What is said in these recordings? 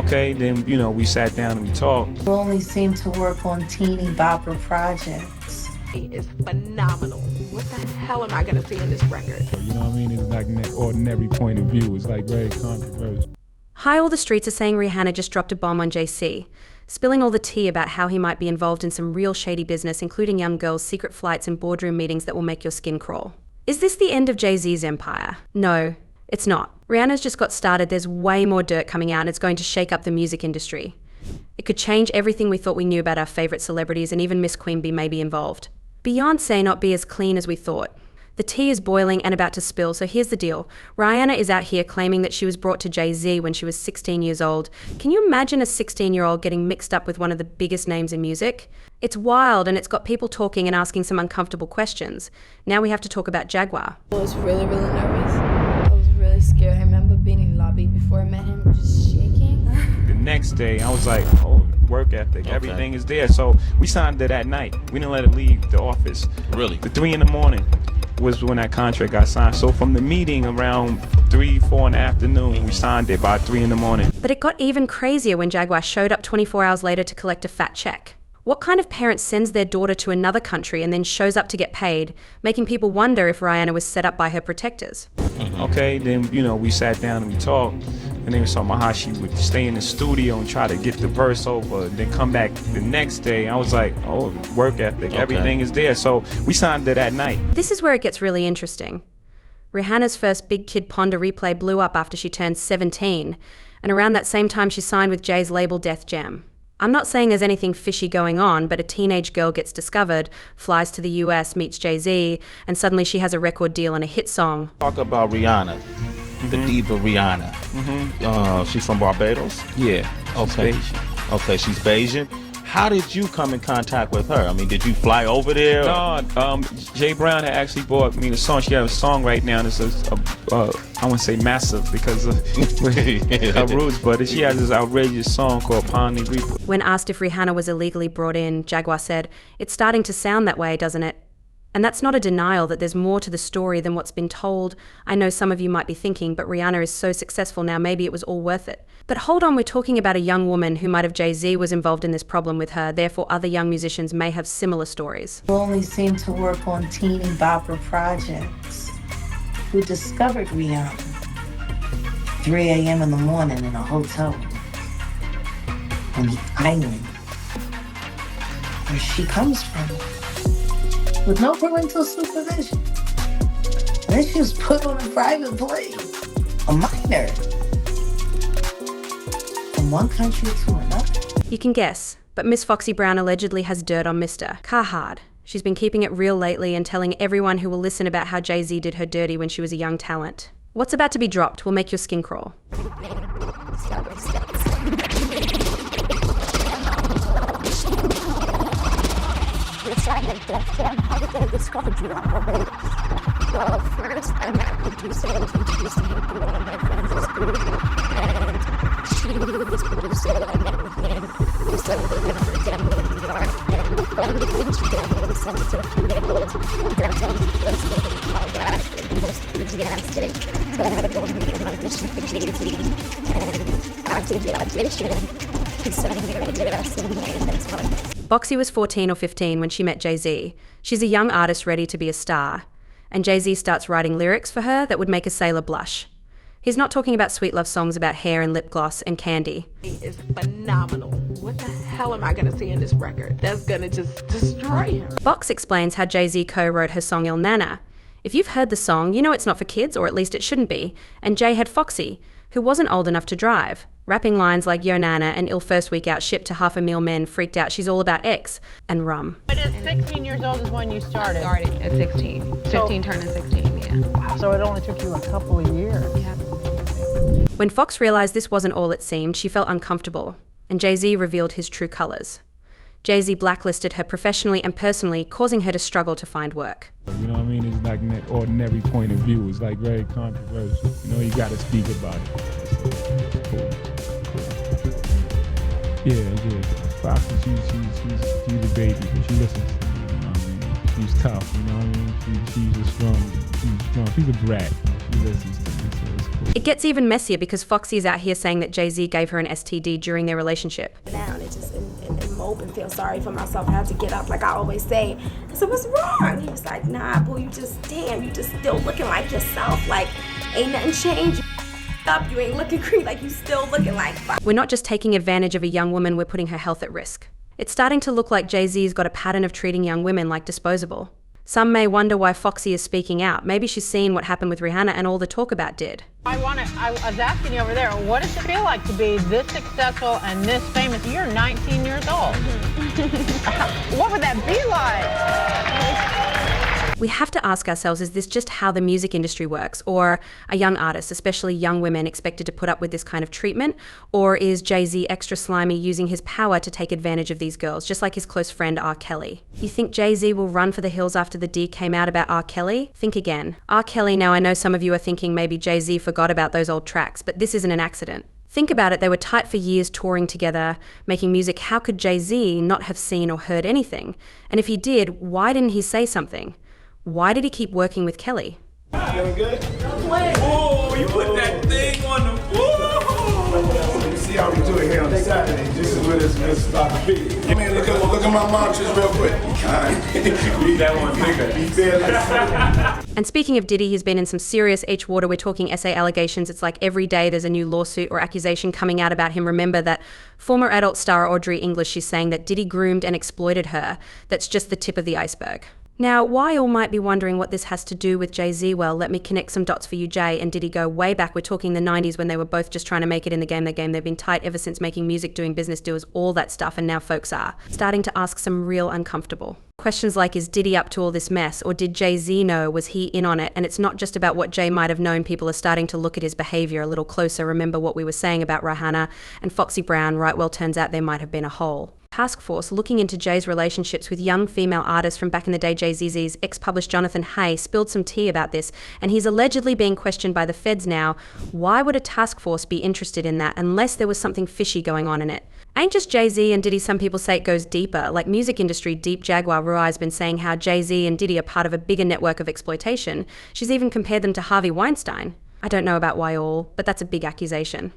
Okay, then, we sat down and we talked. You only seem to work on teeny bopper projects. Is phenomenal. What the hell am I gonna see in this record? You know what I mean? It's like an ordinary point of view. It's like very controversial. Hi, all the streets are saying Rihanna just dropped a bomb on JC, spilling all the tea about how he might be involved in some real shady business, including young girls' secret flights and boardroom meetings that will make your skin crawl. Is this the end of Jay-Z's empire? No, it's not. Rihanna's just got started. There's way more dirt coming out and it's going to shake up the music industry. It could change everything we thought we knew about our favourite celebrities, and even Miss Queen Bee may be involved. Beyonce not be as clean as we thought. The tea is boiling and about to spill, so here's the deal. Rihanna is out here claiming that she was brought to Jay-Z when she was 16 years old. Can you imagine a 16-year-old getting mixed up with one of the biggest names in music? It's wild, and it's got people talking and asking some uncomfortable questions. Now we have to talk about Jaguar. I was really nervous. I was really scared. I remember being in the lobby before I met him, just shaking. The next day, I was like, work ethic, everything is there. So we signed it that night. We didn't let it leave the office. Really? The 3 in the morning was when that contract got signed. So from the meeting around 3, 4 in the afternoon, we signed it by 3 in the morning. But it got even crazier when Jaguar showed up 24 hours later to collect a fat check. What kind of parent sends their daughter to another country and then shows up to get paid, making people wonder if Rihanna was set up by her protectors? Okay, then, we sat down and we talked. And they were talking about how she would stay in the studio and try to get the verse over, then come back the next day. I was like, work ethic, everything is there. So we signed it that night. This is where it gets really interesting. Rihanna's first Big Kid Ponder replay blew up after she turned 17, and around that same time she signed with Jay's label Def Jam. I'm not saying there's anything fishy going on, but a teenage girl gets discovered, flies to the US, meets Jay-Z, and suddenly she has a record deal and a hit song. Talk about Rihanna. The diva Rihanna. She's from Barbados? Yeah. Okay. She's okay, she's Bayesian. How did you come in contact with her? I mean, did you fly over there? No, Jay Brown had actually bought me the song. She has a song right now that's I wouldn't say massive because of her roots, but she has this outrageous song called Pound and Reaper. When asked if Rihanna was illegally brought in, Jaguar said, "It's starting to sound that way, doesn't it?" And that's not a denial that there's more to the story than what's been told. I know some of you might be thinking, but Rihanna is so successful now, maybe it was all worth it. But hold on, we're talking about a young woman who might have Jay-Z was involved in this problem with her, therefore other young musicians may have similar stories. You only seem to work on teeny bopper projects. Who discovered Rihanna? 3 a.m. in the morning in a hotel on the island where she comes from, with no parental supervision. And then she was put on a private plane, a minor, from one country to another. You can guess, but Miss Foxy Brown allegedly has dirt on Mr. Carhard. She's been keeping it real lately and telling everyone who will listen about how Jay-Z did her dirty when she was a young talent. What's about to be dropped will make your skin crawl. Boxy was 14 or 15 when she met Jay-Z. She's a young artist ready to be a star. And Jay-Z starts writing lyrics for her that would make a sailor blush. He's not talking about sweet love songs about hair and lip gloss and candy. Is phenomenal. What the hell am I gonna see in this record? That's gonna just destroy her. Box explains how Jay-Z co-wrote her song Il Nana. If you've heard the song, you know it's not for kids, or at least it shouldn't be. And Jay had Foxy, who wasn't old enough to drive, rapping lines like Yo Nana and Il First Week Out shipped to 500,000 men freaked out she's all about X and rum. But at 16 years old is when you started? I started at 16. 15 turning 16, yeah. Wow, so it only took you a couple of years. Yeah. When Fox realized this wasn't all it seemed, she felt uncomfortable, and Jay-Z revealed his true colors. Jay-Z blacklisted her professionally and personally, causing her to struggle to find work. You know what I mean? It's like an ordinary point of view. It's like very controversial. You gotta speak about it. It's cool. Yeah. Foxy, she's a baby, but she listens. You know what I mean? She's tough, you know what I mean? She's strong. She's a brat. She listens to me, so it's cool. It gets even messier because Foxy is out here saying that Jay-Z gave her an STD during their relationship. Down and just and mope and feel sorry for myself. I had to get up, like I always say. I said, what's wrong? He was like, nah, boo, you just still looking like yourself. Like, ain't nothing changed. Up, you ain't looking creepy, like you still looking like fuck. We're not just taking advantage of a young woman, we're putting her health at risk. It's starting to look like Jay-Z's got a pattern of treating young women like disposable. Some may wonder why Foxy is speaking out. Maybe she's seen what happened with Rihanna and all the talk about did. I was asking you over there, what does it feel like to be this successful and this famous? You're 19 years old. What would that be like? We have to ask ourselves, is this just how the music industry works? Or are young artists, especially young women, expected to put up with this kind of treatment? Or is Jay-Z extra slimy using his power to take advantage of these girls, just like his close friend R. Kelly? You think Jay-Z will run for the hills after the D came out about R. Kelly? Think again. R. Kelly, now I know some of you are thinking maybe Jay-Z forgot about those old tracks, but this isn't an accident. Think about it, they were tight for years touring together, making music. How could Jay-Z not have seen or heard anything? And if he did, why didn't he say something? Why did he keep working with Kelly? Feeling good? Oh, you put that thing on the floor. You see how we do it here on Saturday. This is where this about to be. Give me look at my mantras real quick. Be kind. Be that one bigger. Be fearless. And speaking of Diddy, he's been in some serious H water. We're talking SA allegations. It's like every day there's a new lawsuit or accusation coming out about him. Remember that former adult star Audrey English, she's saying that Diddy groomed and exploited her. That's just the tip of the iceberg. Now, why you all might be wondering what this has to do with Jay-Z, well, let me connect some dots for you. Jay and Diddy go way back. We're talking the 90s when they were both just trying to make it in the game. They've been tight ever since, making music, doing business deals, all that stuff, and now folks are starting to ask some real uncomfortable questions like, is Diddy up to all this mess? Or did Jay-Z know? Was he in on it? And it's not just about what Jay might have known. People are starting to look at his behavior a little closer. Remember what we were saying about Rihanna and Foxy Brown, right? Well, turns out they might have been a hole. Task force looking into Jay's relationships with young female artists from back in the day. Jay-Z's ex-published Jonathan Hay spilled some tea about this, and he's allegedly being questioned by the feds now. Why would a task force be interested in that unless there was something fishy going on in it? Ain't just Jay-Z and Diddy, some people say it goes deeper. Like music industry deep, Jaguar has been saying how Jay-Z and Diddy are part of a bigger network of exploitation. She's even compared them to Harvey Weinstein. I don't know about why all, but that's a big accusation.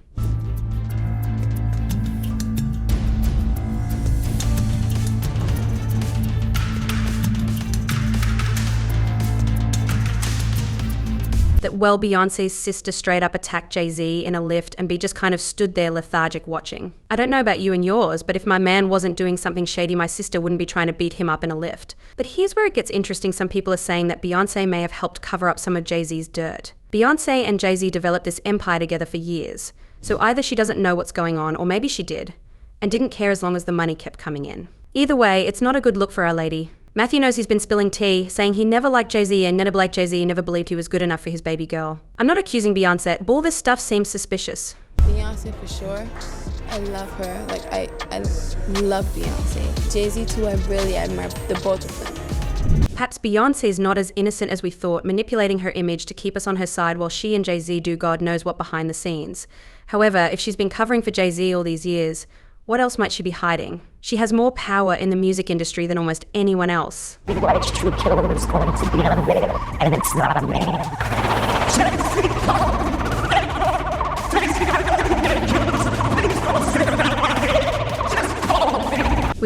That, well, Beyonce's sister straight up attacked Jay-Z in a lift and just kind of stood there lethargic watching. I don't know about you and yours, but if my man wasn't doing something shady, my sister wouldn't be trying to beat him up in a lift. But here's where it gets interesting. Some people are saying that Beyonce may have helped cover up some of Jay-Z's dirt. Beyonce and Jay-Z developed this empire together for years. So either she doesn't know what's going on, or maybe she did, and didn't care as long as the money kept coming in. Either way, it's not a good look for Our Lady. Matthew knows he's been spilling tea, saying he never liked Jay-Z and never liked Jay-Z, never believed he was good enough for his baby girl. I'm not accusing Beyonce, but all this stuff seems suspicious. Beyonce for sure. I love her. Like, I love Beyonce. Jay-Z too, I really admire the both of them. Perhaps Beyonce is not as innocent as we thought, manipulating her image to keep us on her side while she and Jay-Z do God knows what behind the scenes. However, if she's been covering for Jay-Z all these years, what else might she be hiding? She has more power in the music industry than almost anyone else. We've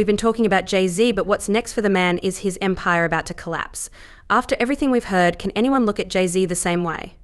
been talking about Jay-Z, but what's next for the man is his empire about to collapse. After everything we've heard, can anyone look at Jay-Z the same way?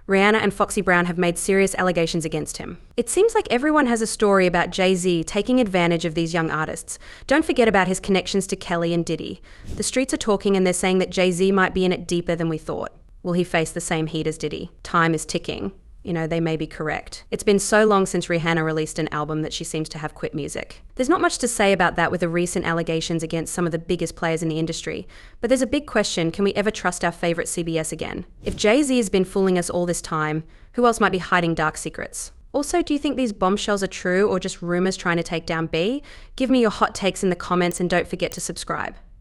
Rihanna and Foxy Brown have made serious allegations against him. It seems like everyone has a story about Jay-Z taking advantage of these young artists. Don't forget about his connections to Kelly and Diddy. The streets are talking and they're saying that Jay-Z might be in it deeper than we thought. Will he face the same heat as Diddy? Time is ticking. You know, they may be correct. It's been so long since Rihanna released an album that she seems to have quit music. There's not much to say about that with the recent allegations against some of the biggest players in the industry, but there's a big question, can we ever trust our favorite CBS again? If Jay-Z has been fooling us all this time, who else might be hiding dark secrets? Also, do you think these bombshells are true or just rumors trying to take down B? Give me your hot takes in the comments and don't forget to subscribe.